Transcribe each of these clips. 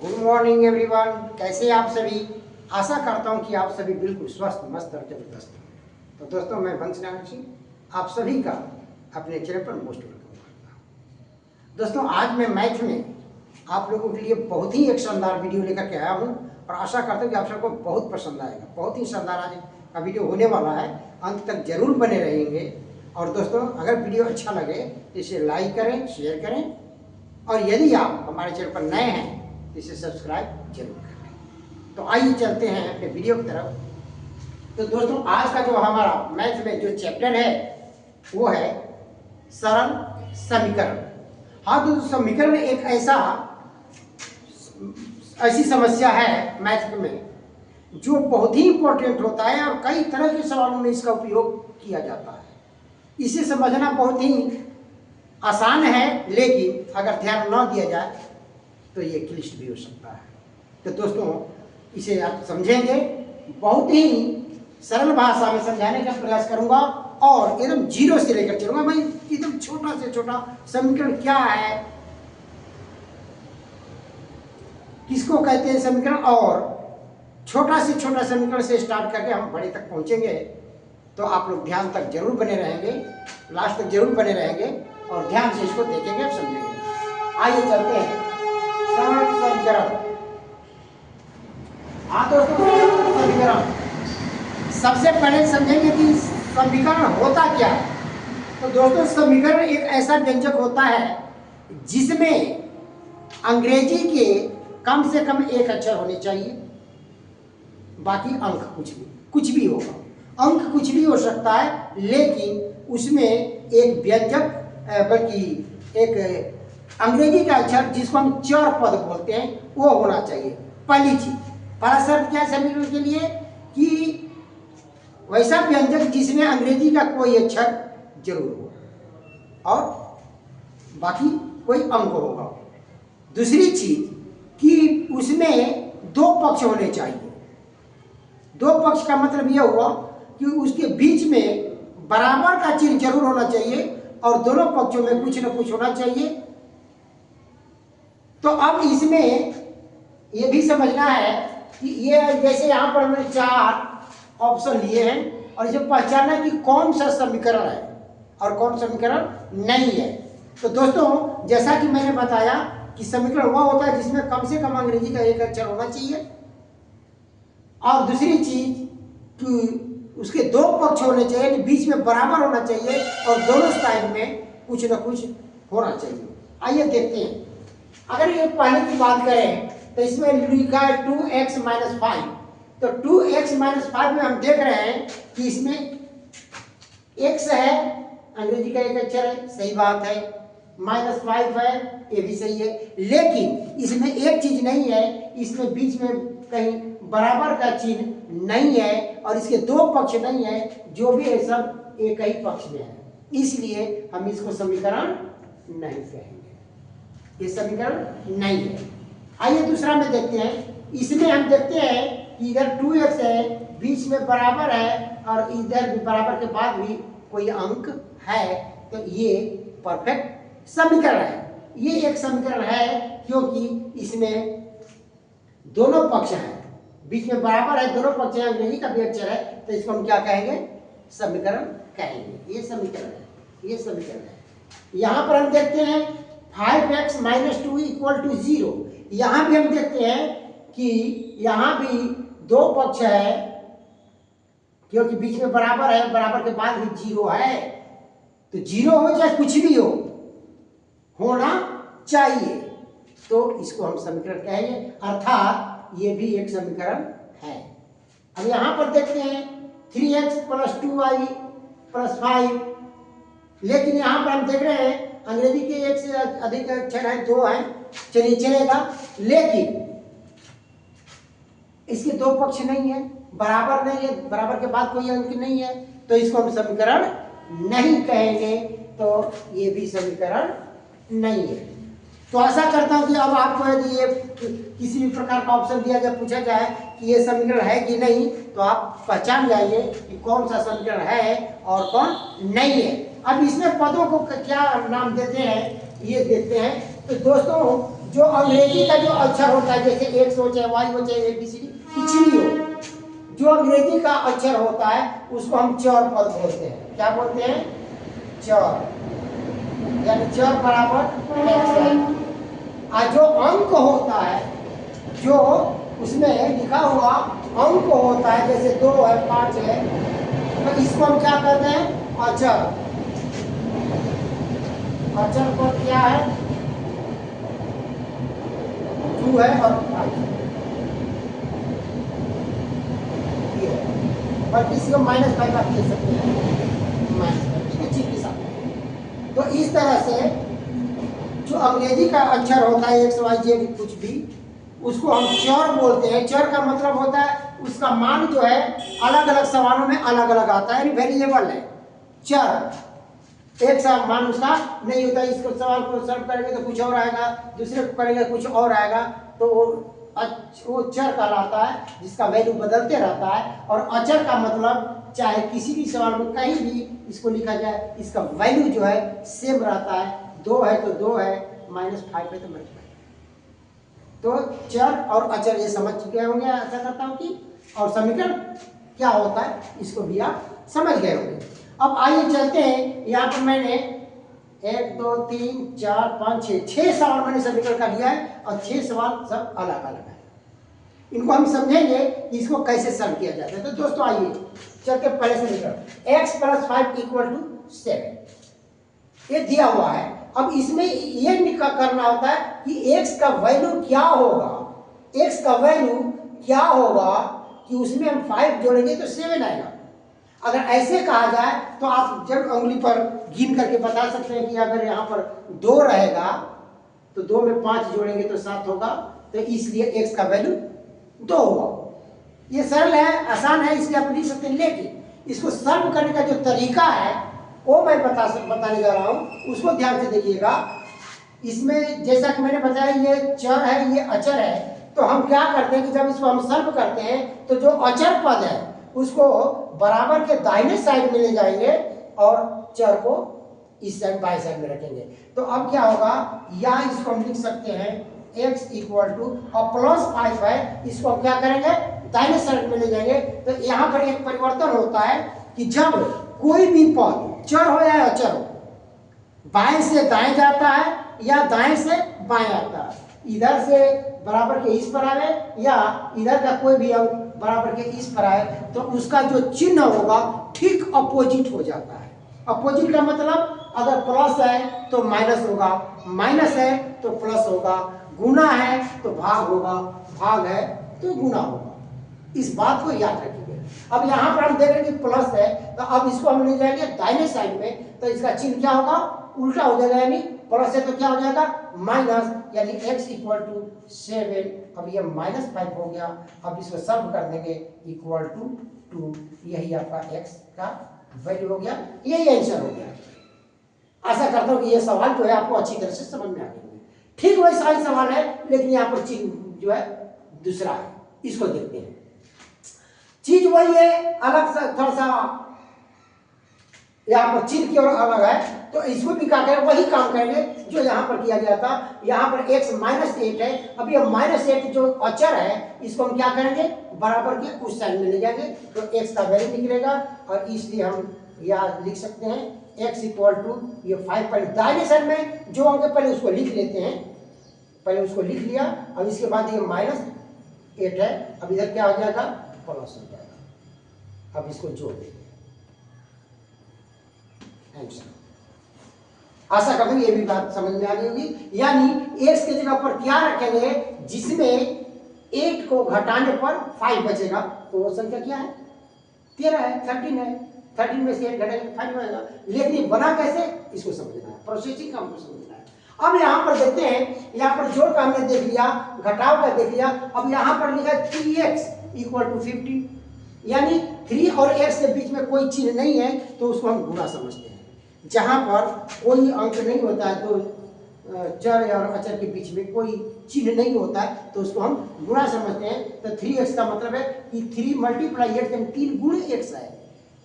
Good morning everyone. कैसे आप सभी? आशा करता हूं कि आप सभी बिल्कुल स्वस्थ मस्त और जबरदस्त हैं। तो दोस्तों, मैं वंश नारायण सिंह आप सभी का अपने चैनल पर मोस्ट वेलकम करता हूं। दोस्तों, आज मैं मैथ में आप लोगों के लिए बहुत ही एक शानदार वीडियो लेकर के आया हूं और आशा करता हूं कि आप सबको बहुत पसंद आएगा। बहुत ही शानदार आज का वीडियो होने वाला है, अंत तक जरूर बने रहेंगे। और दोस्तों, अगर वीडियो अच्छा लगे तो इसे लाइक करें, शेयर करें और यदि आप हमारे चैनल पर नए हैं तो इसे सब्सक्राइब जरूर करें। तो आइए चलते हैं अपने वीडियो की तरफ। तो दोस्तों, आज का जो हमारा मैथ में जो चैप्टर है वो है सरल समीकरण। हाँ, तो समीकरण एक ऐसी समस्या है मैथ में जो बहुत ही इंपॉर्टेंट होता है और कई तरह के सवालों में इसका उपयोग किया जाता है। इसे समझना बहुत ही आसान है, लेकिन अगर ध्यान न दिया जाए तो ये क्लिष्ट भी हो सकता है। तो दोस्तों, इसे आप समझेंगे, बहुत ही सरल भाषा में समझाने का प्रयास करूंगा और एकदम जीरो से लेकर चलूंगा। मैं एकदम छोटा से छोटा समीकरण क्या है, किसको कहते हैं समीकरण, और छोटा से छोटा समीकरण से स्टार्ट करके हम बड़े तक पहुंचेंगे। तो आप लोग ध्यान तक जरूर बने रहेंगे, लास्ट तक जरूर बने रहेंगे और ध्यान से इसको देखेंगे और समझेंगे। आइए चलते हैं सरल समीकरण। हाँ दोस्तों, समीकरण सबसे पहले समझेंगे कि समीकरण होता क्या है। तो दोस्तों, समीकरण एक ऐसा व्यंजक होता है जिसमें अंग्रेजी के कम से कम एक अक्षर होने चाहिए, बाकी अंक कुछ भी होगा। अंक कुछ भी हो सकता है, लेकिन उसमें एक व्यंजक बल्कि एक अंग्रेजी का अक्षर जिसको हम चर पद बोलते हैं वो होना चाहिए। पहली चीज, पहला शर्त क्या है समीकरण के लिए कि वैसा व्यंजक जिसमें अंग्रेजी का कोई अक्षर जरूर हो और बाकी कोई अंक होगा। दूसरी चीज कि उसमें दो पक्ष होने चाहिए। दो पक्ष का मतलब यह हुआ कि उसके बीच में बराबर का चिन्ह जरूर होना चाहिए और दोनों पक्षों में कुछ न कुछ होना चाहिए। तो अब इसमें यह भी समझना है कि ये जैसे यहाँ पर हमने 4 ऑप्शन लिए हैं और इसे पहचानना है कि कौन सा समीकरण है और कौन समीकरण नहीं है। तो दोस्तों, जैसा कि मैंने बताया कि समीकरण वह होता है जिसमें कम से कम अंग्रेजी का एक अक्षर होना चाहिए और दूसरी चीज कि उसके दो पक्ष होने चाहिए, बीच में बराबर होना चाहिए और दोनों साइड में कुछ न कुछ होना चाहिए। आइए देखते हैं। अगर ये पहले की बात करें तो इसमें लिखा है 2x - 5। तो 2x - 5 में हम देख रहे हैं कि इसमें x है, अंग्रेजी का एक अक्षर है, सही बात है, -5 है, ये भी सही है। लेकिन इसमें एक चीज नहीं है, इसमें बीच में कहीं बराबर का चिन्ह नहीं है और इसके दो पक्ष नहीं है, जो भी है सब एक ही पक्ष में है, इसलिए हम इसको समीकरण नहीं कहेंगे, ये समीकरण नहीं है। आइए दूसरा में देखते हैं। इसमें हम देखते हैं कि इधर 2x है, बीच में बराबर है और इधर भी बराबर के बाद भी कोई अंक है, तो ये परफेक्ट समीकरण है। ये एक समीकरण है क्योंकि इसमें दोनों पक्ष हैं, बीच में बराबर है, दोनों पक्ष हैं, अंग्रेजी का भी अक्षर है, तो इसको हम क्या कहेंगे? समीकरण कहेंगे। ये समीकरण है, ये समीकरण है। यहां पर हम देखते हैं 5x - 2 = 0। यहां भी हम देखते हैं कि यहां भी दो पक्ष है क्योंकि बीच में बराबर है, बराबर के बाद भी 0 है, तो 0 हो चाहे कुछ भी हो, होना चाहिए, तो इसको हम समीकरण कहेंगे, अर्थात ये भी एक समीकरण है। अब यहां पर देखते हैं 3x + 2y + 5, लेकिन यहां पर हम देख रहे हैं अंग्रेजी के एक से अधिक अक्षर है, 2 है, चलिए चलेगा, लेकिन इसके दो पक्ष नहीं है, बराबर नहीं है, बराबर के बाद कोई अंक नहीं है, तो इसको हम समीकरण नहीं कहेंगे, तो ये भी समीकरण नहीं है। तो आशा करता हूं कि अब आपको यदि ये किसी भी प्रकार का ऑप्शन दिया जाए, पूछा जाए कि ये समीकरण है कि नहीं, तो आप पहचान जाइए कि कौन सा समीकरण है और कौन नहीं है। अब इसमें पदों को क्या नाम देते हैं ये देखते हैं। तो दोस्तों, जो अंग्रेजी का जो अक्षर होता है, जैसे एक्स हो चाहे वाई हो चाहे ABCD कुछ भी हो, जो अंग्रेजी का अक्षर होता है उसको हम चर पद बोलते हैं। क्या बोलते हैं? चर, यानी चर बराबर एक्स है। और जो अंक होता है, जो उसमें लिखा हुआ अंक होता है, जैसे 2 है 5 है, तो इसको हम क्या कहते हैं? अचर। अचर पद क्या है? 2 है और 5 ये, और किसी को -5 आप ले सकते हैं, -5 उसके चिन्ह के साथ। तो इस तरह से जो अंग्रेजी का अक्षर होता है एक्स वाई जेड कुछ भी, उसको हम चर बोलते हैं। चर का मतलब होता है उसका मान जो है अलग अलग सवालों में अलग अलग आता है, वेरिएबल है चर। एक सा मान उसका नहीं होता, इसको सवाल को सॉल्व करेंगे तो कुछ और आएगा, दूसरे को करेंगे कुछ और आएगा, तो वो चर कहलाता है, जिसका वैल्यू बदलते रहता है। और अचर का मतलब चाहे किसी भी सवाल में कहीं भी इसको लिखा जाए, इसका वैल्यू जो है सेम रहता है। 2 है तो 2 है, -5 है तो -5। तो चर और अचर ये समझ चुके होंगे, ऐसा करता हूं कि, और समीकरण क्या होता है इसको भी आप समझ गए होंगे। अब आइए चलते हैं, यहाँ पर मैंने 1 2 3 4 5 6 सवाल मैंने समीकरण का लिया है, और 6 सवाल सब अलग अलग है। इनको हम समझेंगे कि इसको कैसे सॉल्व किया जाता है। तो दोस्तों आइए चलते पहले समीकरण, x + 5 = 7 ये दिया हुआ है। अब इसमें ये करना होता है कि x का वैल्यू क्या होगा। x का वैल्यू क्या होगा कि उसमें हम 5 जोड़ेंगे तो 7 आएगा। अगर ऐसे कहा जाए तो आप जब उंगली पर गिन करके बता सकते हैं कि अगर यहाँ पर 2 रहेगा तो 2 में 5 जोड़ेंगे तो 7 होगा, तो इसलिए x का वैल्यू 2 होगा। ये सरल है, आसान है, इसलिए आप लिख सकते हैं। लेकिन इसको सॉल्व करने का जो तरीका है वो मैं बताने जा रहा हूँ, उसको ध्यान से देखिएगा। इसमें जैसा कि मैंने बताया ये चर है, ये अचर है, तो हम क्या करते हैं कि जब इसको हम सॉल्व करते हैं तो जो अचर पद है उसको बराबर के दाहिने साइड में ले जाएंगे और चर को इस साइड बाएं साइड में रखेंगे। तो अब क्या होगा, या इसको हम लिख सकते हैं x = और +5 है, इसको हम क्या करेंगे दाहिने साइड में ले जाएंगे। तो यहाँ पर एक परिवर्तन होता है कि जब कोई भी पद चर हो या अचर हो, बाएं से दाएं जाता है या दाएं से बाएं आता है, इधर से बराबर के इस पर आए या इधर का कोई भी अंक बराबर के इस पर आए, तो उसका जो चिन्ह होगा ठीक अपोजिट हो जाता है। अपोजिट का मतलब अगर प्लस है तो माइनस होगा, माइनस है तो प्लस होगा, गुना है तो भाग होगा, भाग है तो गुना होगा। इस बात को याद रखिए। अब यहाँ पर हम देख रहे हैं कि प्लस है, तो अब इसको हम ले जाएंगे दाहिने साइड में, तो इसका चिन्ह क्या होगा, उल्टा हो जाएगा, यानी प्लस है तो क्या हो जाएगा माइनस, यानी x = 7। अब ये -5 हो गया। अब इसको सॉल्व कर देंगे = 2, यही आपका x का वैल्यू हो गया, यही आंसर हो गया। आशा करता हूँ कि ये सवाल जो है आपको अच्छी तरह से समझ में आ गया। ठीक वैसा ही सवाल है, लेकिन यहाँ पर चिन्ह जो है दूसरा है, इसको देखते हैं। चीज वही है, अलग सा थोड़ा सा यहाँ पर चिन्ह की ओर अलग है, तो इसको भी क्या करें, वही काम करेंगे जो यहाँ पर किया गया था। यहाँ पर x -8 है, अब ये -8 जो अचर है इसको हम क्या करेंगे बराबर के उस साइड में ले जाएंगे, तो x का वैल्यू निकलेगा। और इसलिए हम यहाँ लिख सकते हैं x = ये 5 पर दाहिने साइड में जो अंक पहले उसको लिख लेते हैं, पहले उसको लिख लिया। अब इसके बाद ये -8 है, अब इधर क्या हो जाएगा प्लस हो जाएगा। अब इसको जोड़ देंगे, आशा करता हूँ ये भी बात समझ में आ गई होगी। यानी x के जगह पर क्या रखेंगे, जिसमें 8 को घटाने पर 5 बचेगा, तो वो संख्या क्या है 13 है, 13 है। 13 में से 8 घटाएंगे 5 बनेगा। लेकिन बना कैसे, इसको समझना है, प्रोसेसिंग का हमको समझना है। अब यहाँ पर देखते हैं, यहाँ पर जोड़ का हमने देख लिया, घटाव का देख लिया। अब यहाँ पर लिखा 3x = 15, यानी 3 और x के बीच में कोई चिन्ह नहीं है, तो उसको हम गुणा समझते हैं। जहाँ पर कोई अंक नहीं होता है, तो चर और अचर के बीच में कोई चिन्ह नहीं होता है, तो उसको हम गुणा समझते हैं। तो 3x का मतलब है कि 3 × 8 यानी 3 गुणे x है,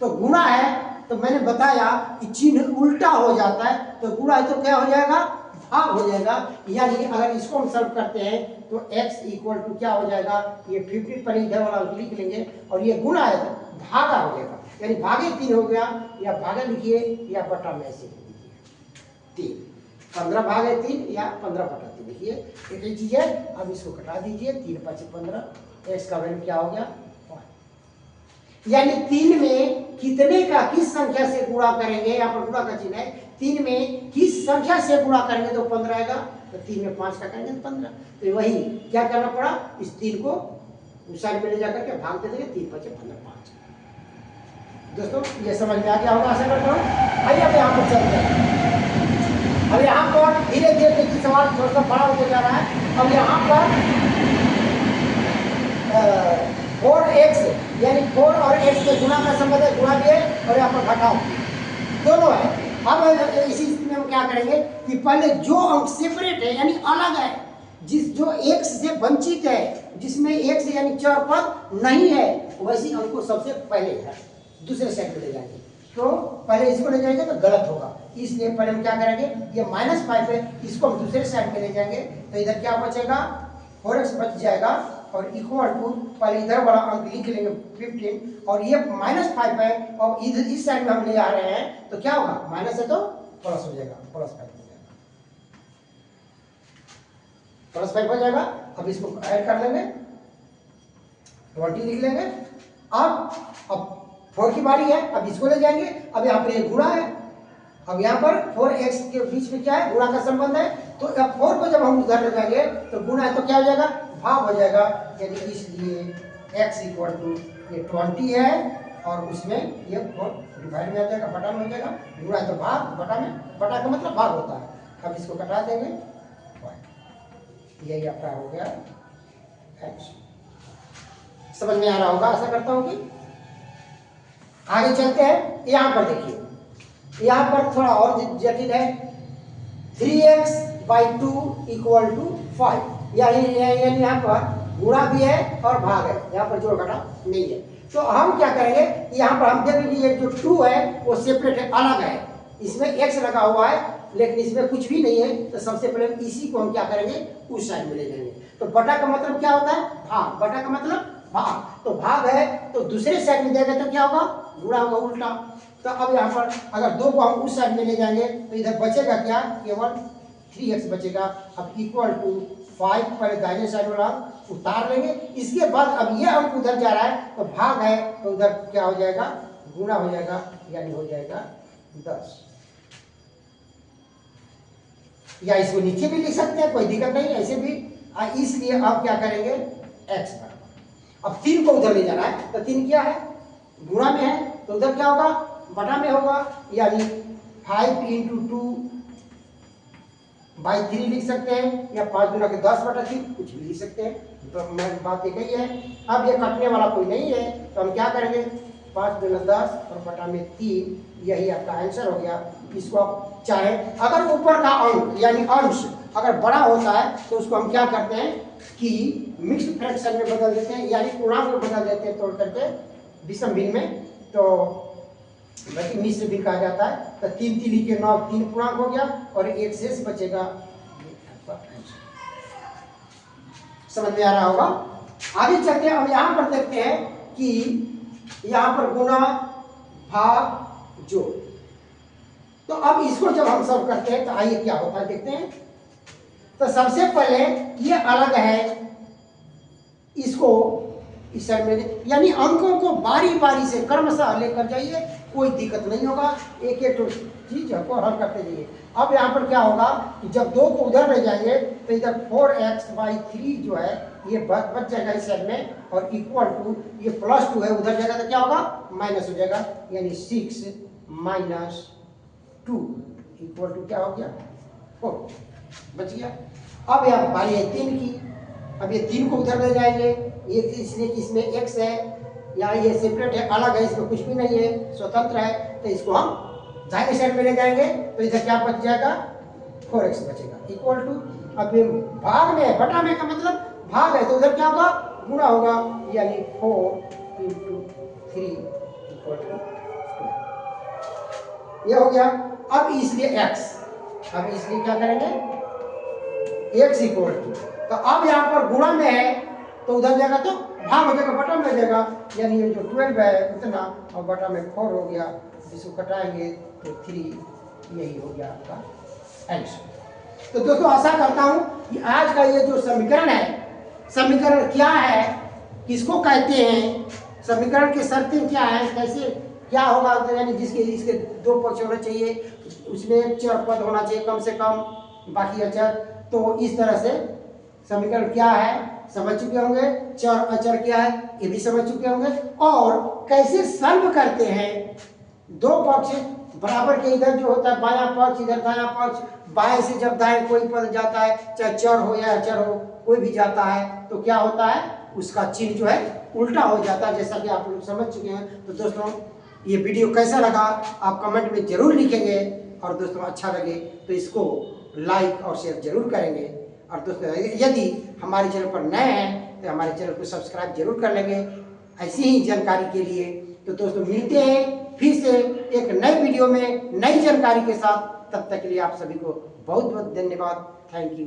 तो गुणा है। तो मैंने बताया कि चिन्ह उल्टा हो जाता है, तो गुणा है तो क्या हो जाएगा भाग हो जाएगा। यानी अगर इसको हम सॉल्व करते हैं तो x इक्वल टू क्या हो जाएगा, ये 50 पर इधर वाला लिख लेंगे और ये गुणा है तो भागा हो जाएगा, यानी भागे 3 हो गया, या भागा लिखिए या बटा में ऐसे लिख दीजिए 3, 15 भागे 3 या 15 बटा 3 लिखिए, एक ही चीज है। अब इसको कटा दीजिए, 3 × 5 = 15, x का वैल्यू क्या हो गया 5। यानी 3 में कितने का किस संख्या से गुणा करेंगे, यहाँ पर गुणा का चिन्ह है, 3 में किस संख्या से गुणा करेंगे तो 15 आएगा, तो 3 में 5 का करेंगे तो 15। तो वही क्या करना पड़ा, इस 3 को उस साइड में ले जाकर के भाग दे देंगे, 3 × 5 = 15, 5। दोस्तों ये समझ में आ गया होगा आशा करता हूँ। आइए अब यहाँ पर चलते हैं। अब यहाँ पर धीरे धीरे देखिए सवाल थोड़ा सा बड़ा होते जा रहा है। अब यहाँ पर 4x यानी 4 और x के गुणा का संबंध है, गुणा भी है और यहाँ पर घटाओ दोनों है। अब इसी स्थिति में हम क्या करेंगे कि पहले जो अंक सेपरेट है यानी अलग है, जो x से वंचित है, जिसमें x यानी चर पद नहीं है, वैसी अंक को सबसे पहले है दूसरे सेट में ले जाएंगे। तो पहले इसको ले जाएंगे तो गलत होगा, इसलिए पहले हम क्या करेंगे, ये -5 है, इसको हम दूसरे साइड में ले जाएंगे तो इधर क्या बचेगा 4x बच जाएगा और इक्वल टू पहले इधर वाला अंक लिख लेंगे 15 और ये -5 है और इधर इस साइड में हम ले आ रहे हैं तो क्या होगा, माइनस है तो प्लस हो जाएगा, +5 हो जाएगा, +5 हो जाएगा। अब इसको ऐड कर लेंगे 20 लिख लेंगे। अब 4 की बारी है, अब इसको ले जाएंगे। अब यहाँ पर ये गुणा है, अब यहाँ पर 4x के बीच में क्या है, गुणा का संबंध है, तो अब 4 को जब हम उधर ले जाएंगे तो गुणा है तो क्या हो जाएगा, भाग हो जाएगा। यानी इसलिए x इक्वल टू ये 20 है और उसमें ये 4 डिवाइड में आ जाएगा, बटा में हो जाएगा, गुणा है तो भाग, बटा में, बटा का मतलब भाग होता है। अब इसको कटा देंगे, यही आपका हो गया x। समझ में आ रहा होगा आशा करता हूँ कि। आगे चलते हैं, यहाँ पर देखिए, यहाँ पर थोड़ा और जटिल है, 3x/2 = 5, यानी यहाँ पर गुणा भी है और भाग है, यहाँ पर जोड़ घटा नहीं है। तो हम क्या करेंगे, यहाँ पर हम देखेंगे ये जो 2 है वो सेपरेट है, अलग है, इसमें x लगा हुआ है लेकिन इसमें कुछ भी नहीं है, तो सबसे पहले इसी को हम क्या करेंगे, उस साइड में ले जाएंगे। तो बटा का मतलब क्या होता है, भाग, बटा का मतलब भाग, तो भाग है तो दूसरे साइड में जाएगा तो क्या होगा, गुणा होगा उल्टा। तो अब यहाँ पर अगर 2 को हम उस साइड में ले जाएंगे तो इधर बचेगा क्या, केवल 3x बचेगा। अब इक्वल टू 5 पहले दाहिने साइड वाला उतार लेंगे, इसके बाद अब ये अंक उधर जा रहा है तो भाग है तो उधर क्या हो जाएगा, गुणा हो जाएगा, यानी हो जाएगा 10। या इसको नीचे भी लिख सकते हैं, कोई दिक्कत नहीं, ऐसे भी। इसलिए अब क्या करेंगे, x बराबर, अब 3 को उधर ले जाना है तो 3 क्या है, गुणा में है तो उधर क्या होगा, बटा में होगा, यानी 5 × 2/3 लिख सकते हैं या 5 × 10/3 कुछ भी लिख सकते हैं, तो मेरी बात एक ही है। अब ये कटने वाला कोई नहीं है तो हम क्या करेंगे, 5 × 10 और बटा में 3, यही आपका आंसर हो गया। इसको आप चाहे अगर ऊपर का अंक यानी अंश अगर बड़ा होता है तो उसको हम क्या करते हैं कि मिक्स्ड फ्रैक्शन में बदल देते हैं, यानी पूर्णांक में बदल देते हैं, तोड़ करके विषम भिन्न में, तो मिश्र भिन्न कहा जाता है। तो 3 × 3 = 9, 3 पूर्णांक हो गया और 1 शेष बचेगा। समझ में आ रहा होगा। आगे चलते हैं, हम यहाँ पर देखते हैं कि यहाँ पर गुणा, भाग, जोड़। तो अब इसको जब हम सब करते हैं तो आइए क्या होता है देखते हैं। तो सबसे पहले ये अलग है, इसको इस साइड में, यानी अंकों को बारी बारी से क्रमशः लेकर जाइए, कोई दिक्कत नहीं होगा, एक एक चीज को हल करते जाइए। अब यहाँ पर क्या होगा कि जब 2 को उधर ले जाएंगे तो इधर 4x/3 जो है ये बच जाएगा इस साइड में, और इक्वल टू ये +2 है, उधर जाएगा तो क्या होगा, माइनस हो जाएगा, यानी 6 - 2 इक्वल टू क्या हो गया, 4 बच गया। अब यहाँ बारी है 3 की, अब ये 3 को उधर ले जाएंगे, ये इसलिए कि इसमें x है, यहाँ ये सेपरेट है, अलग है, इसमें कुछ भी नहीं है, स्वतंत्र है, तो इसको हम दाहिने साइड में ले जाएंगे तो इधर क्या बच जाएगा, 4x बचेगा, इक्वल टू, अब ये भाग में, बटा में का मतलब भाग है तो उधर क्या होगा, गुणा होगा, यानी 4 × 3 = 2, ये हो गया। अब इसलिए x, अब इसलिए क्या करेंगे, x इक्वल टू, तो अब यहाँ पर गुणा में है तो उधर जाएगा तो भाग हो जाएगा, बटा में जाएगा, यानी ये जो 12 है उतना और बटा में 4 हो गया, जिसको कटाएंगे तो 3, यही हो गया आपका आंसर। तो दोस्तों आशा करता हूँ कि आज का ये जो समीकरण है, समीकरण क्या है, किसको कहते हैं, समीकरण की शर्तें क्या है, कैसे क्या होगा, तो यानी जिसके इसके दो पक्ष होना चाहिए, उसमें एक चर पद होना चाहिए कम से कम, बाकी अचर, तो इस तरह से समीकरण क्या है समझ चुके होंगे, चर अचर क्या है ये भी समझ चुके होंगे, और कैसे सॉल्व करते हैं, दो पक्ष बराबर के इधर जो होता है बायां पक्ष, इधर दायां पक्ष, बाएं से जब दाएं कोई पद जाता है, चाहे चर हो या अचर हो, कोई भी जाता है तो क्या होता है, उसका चिन्ह जो है उल्टा हो जाता है, जैसा कि आप लोग समझ चुके हैं। तो दोस्तों ये वीडियो कैसा लगा आप कमेंट में जरूर लिखेंगे, और दोस्तों अच्छा लगे तो इसको लाइक और शेयर जरूर करेंगे, और दोस्तों यदि हमारे चैनल पर नए हैं तो हमारे चैनल को सब्सक्राइब जरूर कर लेंगे ऐसी ही जानकारी के लिए। तो दोस्तों मिलते हैं फिर से एक नए वीडियो में नई जानकारी के साथ, तब तक के लिए आप सभी को बहुत बहुत धन्यवाद, थैंक यू।